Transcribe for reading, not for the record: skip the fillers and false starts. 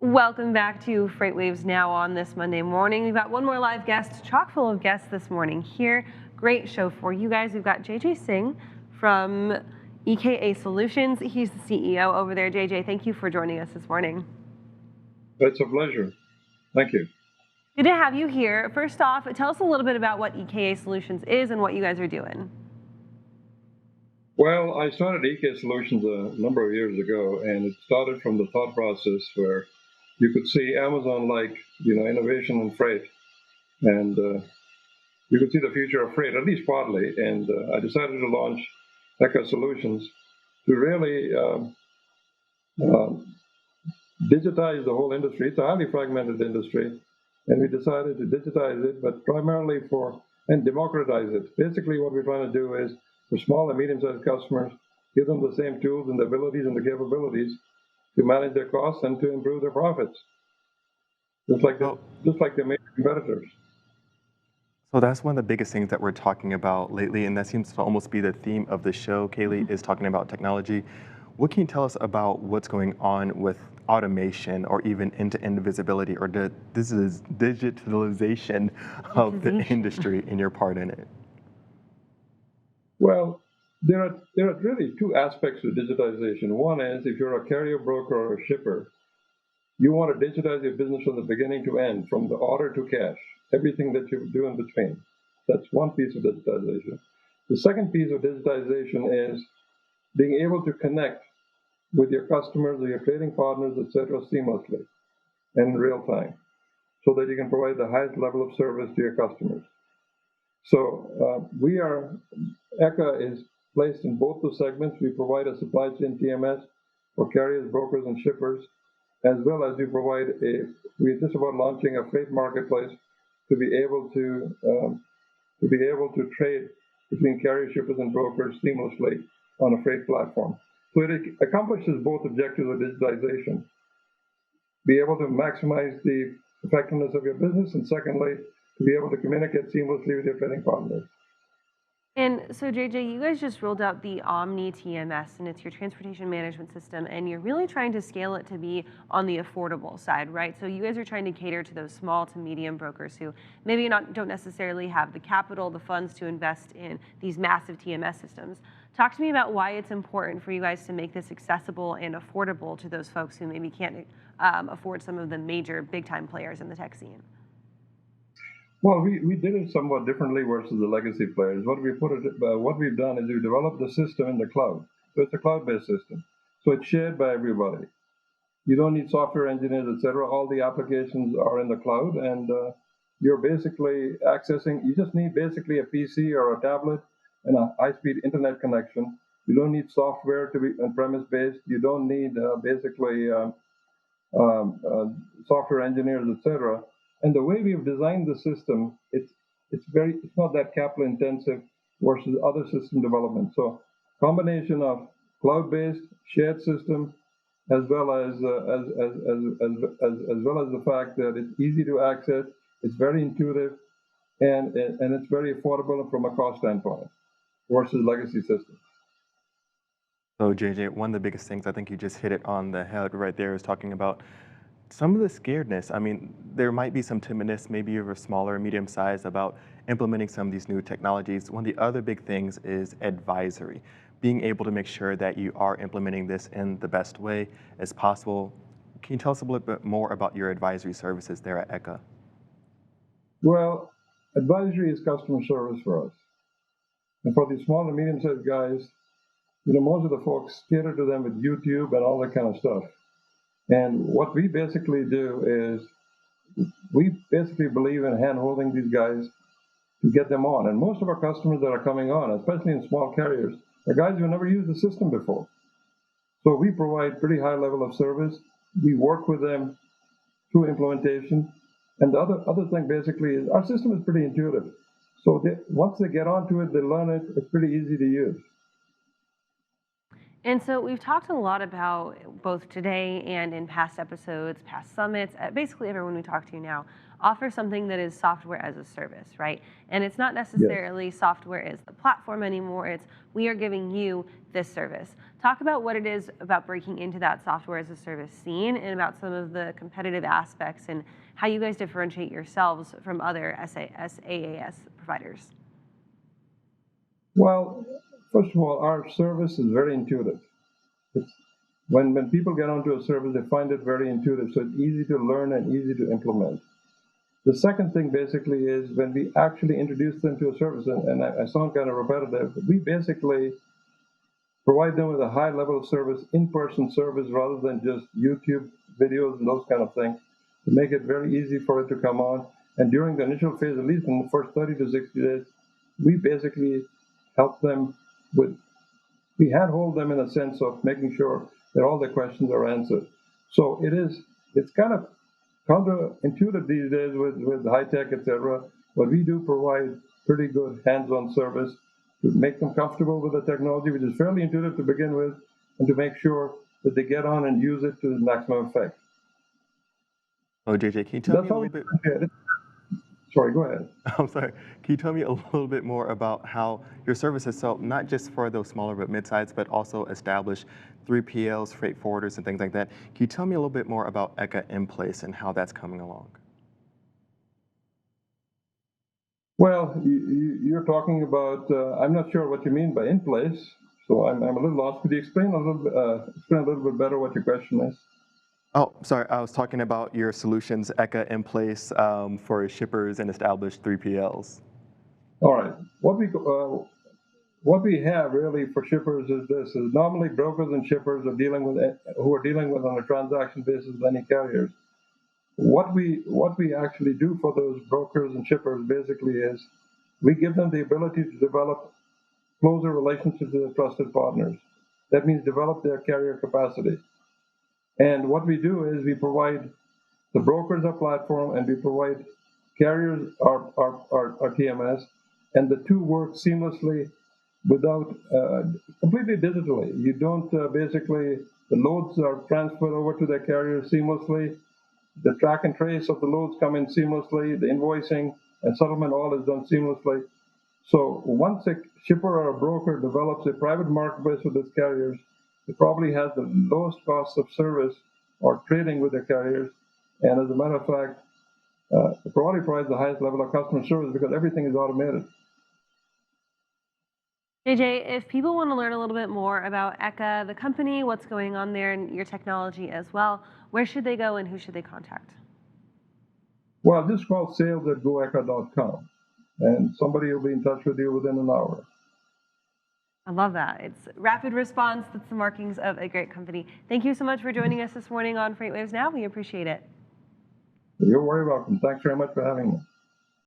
Welcome back to FreightWaves Now on this Monday morning. We've got one more live guest, chock full of guests this morning here. Great show for you guys. We've got JJ Singh from EKA Solutions. He's the CEO over there. JJ, thank you for joining us this morning. It's a pleasure. Thank you. Good to have you here. First off, tell us a little bit about what EKA Solutions is and what you guys are doing. Well, I started EKA Solutions a number of years ago, and it started from the thought process where you could see Amazon like, innovation in freight, and you could see the future of freight, at least partly. And I decided to launch EKA Solutions to really digitize the whole industry. It's a highly fragmented industry, and we decided to digitize it, but primarily and democratize it. Basically, what we're trying to do is, for small and medium-sized customers, give them the same tools and the abilities and the capabilities to manage their costs and to improve their profits, just like their major competitors. So that's one of the biggest things that we're talking about lately, and that seems to almost be the theme of the show. Kaylee is talking about technology. What can you tell us about what's going on with automation or even end-to-end visibility, or this is digitalization of the industry and your part in it? Well, there are really two aspects to digitization. One is, if you're a carrier, broker, or a shipper, you want to digitize your business from the beginning to end, from the order to cash, everything that you do in between. That's one piece of digitization. The second piece of digitization is being able to connect with your customers or your trading partners, etc., seamlessly and in real time, so that you can provide the highest level of service to your customers. So EKA is placed in both those segments. We provide a supply chain TMS for carriers, brokers, and shippers, as well as we're just about launching a freight marketplace to be able to trade between carrier, shippers, and brokers seamlessly on a freight platform. So it accomplishes both objectives of digitization: be able to maximize the effectiveness of your business, and secondly, to be able to communicate seamlessly with your trading partners. And so, JJ, you guys just rolled out the Omni-TMS, and it's your transportation management system, and you're really trying to scale it to be on the affordable side, right? So you guys are trying to cater to those small to medium brokers who maybe don't necessarily have the capital, the funds to invest in these massive TMS systems. Talk to me about why it's important for you guys to make this accessible and affordable to those folks who maybe can't afford some of the major big-time players in the tech scene. Well, we did it somewhat differently versus the legacy players. What we've done is we've developed the system in the cloud. So it's a cloud-based system. So it's shared by everybody. You don't need software engineers, etc. All the applications are in the cloud, and you're basically accessing. You just need basically a PC or a tablet and a high-speed internet connection. You don't need software to be on-premise-based. You don't need software engineers, etc. And the way we've designed the system, it's not that capital intensive versus other system development. So combination of cloud-based shared system, as well as the fact that it's easy to access, it's very intuitive, and it's very affordable from a cost standpoint versus legacy systems. So JJ, one of the biggest things, I think you just hit it on the head right there, is talking about some of the scaredness. I mean, there might be some timidness, maybe you're smaller, medium size, about implementing some of these new technologies. One of the other big things is advisory, being able to make sure that you are implementing this in the best way as possible. Can you tell us a little bit more about your advisory services there at EKA? Well, advisory is customer service for us. And for the small and medium-sized guys, most of the folks cater to them with YouTube and all that kind of stuff. And what we basically do is we basically believe in hand-holding these guys to get them on. And most of our customers that are coming on, especially in small carriers, are guys who never used the system before. So we provide pretty high level of service. We work with them through implementation. And the other thing basically is our system is pretty intuitive. So once they get onto it, they learn it, it's pretty easy to use. And so we've talked a lot about both today and in past episodes, past summits, basically everyone we talk to now offers something that is software as a service, right? And it's not Yes. necessarily software as the platform anymore. It's we are giving you this service. Talk about what it is about breaking into that software as a service scene and about some of the competitive aspects and how you guys differentiate yourselves from other SaaS providers. Well, first of all, our service is very intuitive. It's, when people get onto a service, they find it very intuitive, so it's easy to learn and easy to implement. The second thing basically is when we actually introduce them to a service, and I sound kind of repetitive, but we basically provide them with a high level of service, in-person service, rather than just YouTube videos and those kind of things, to make it very easy for it to come on. And during the initial phase, at least in the first 30 to 60 days, we basically help them with, we handhold them in a sense of making sure that all their questions are answered. So it's kind of counterintuitive these days with high tech, etc. But we do provide pretty good hands-on service to make them comfortable with the technology, which is fairly intuitive to begin with, and to make sure that they get on and use it to the maximum effect. Oh, JJ, can you tell me That's a how we little bit? look at it. Sorry, go ahead. I'm sorry. Can you tell me a little bit more about how your service is sold, not just for those smaller but mid-sized, but also established 3PLs, freight forwarders, and things like that? Can you tell me a little bit more about EKA in place and how that's coming along? Well, you're talking about, I'm not sure what you mean by in place, so I'm a little lost. Could you explain explain a little bit better what your question is? Oh, sorry. I was talking about your solutions, EKA in place for shippers and established 3PLs. All right. What we have really for shippers is this: is normally brokers and shippers are dealing with who are dealing with on a transaction basis with any carriers. What we actually do for those brokers and shippers basically is we give them the ability to develop closer relationships with their trusted partners. That means develop their carrier capacity. And what we do is we provide the brokers our platform and we provide carriers our TMS, and the two work seamlessly without completely digitally. You don't basically, the loads are transferred over to the carrier seamlessly. The track and trace of the loads come in seamlessly. The invoicing and settlement all is done seamlessly. So once a shipper or a broker develops a private marketplace with its carriers, it probably has the lowest cost of service or trading with the carriers. And as a matter of fact, it probably provides the highest level of customer service because everything is automated. JJ, if people want to learn a little bit more about EKA, the company, what's going on there, and your technology as well, where should they go and who should they contact? Well, just call sales@goeka.com and somebody will be in touch with you within an hour. I love that. It's rapid response. That's the markings of a great company. Thank you so much for joining us this morning on FreightWaves Now. We appreciate it. You're very welcome. Thanks very much for having me.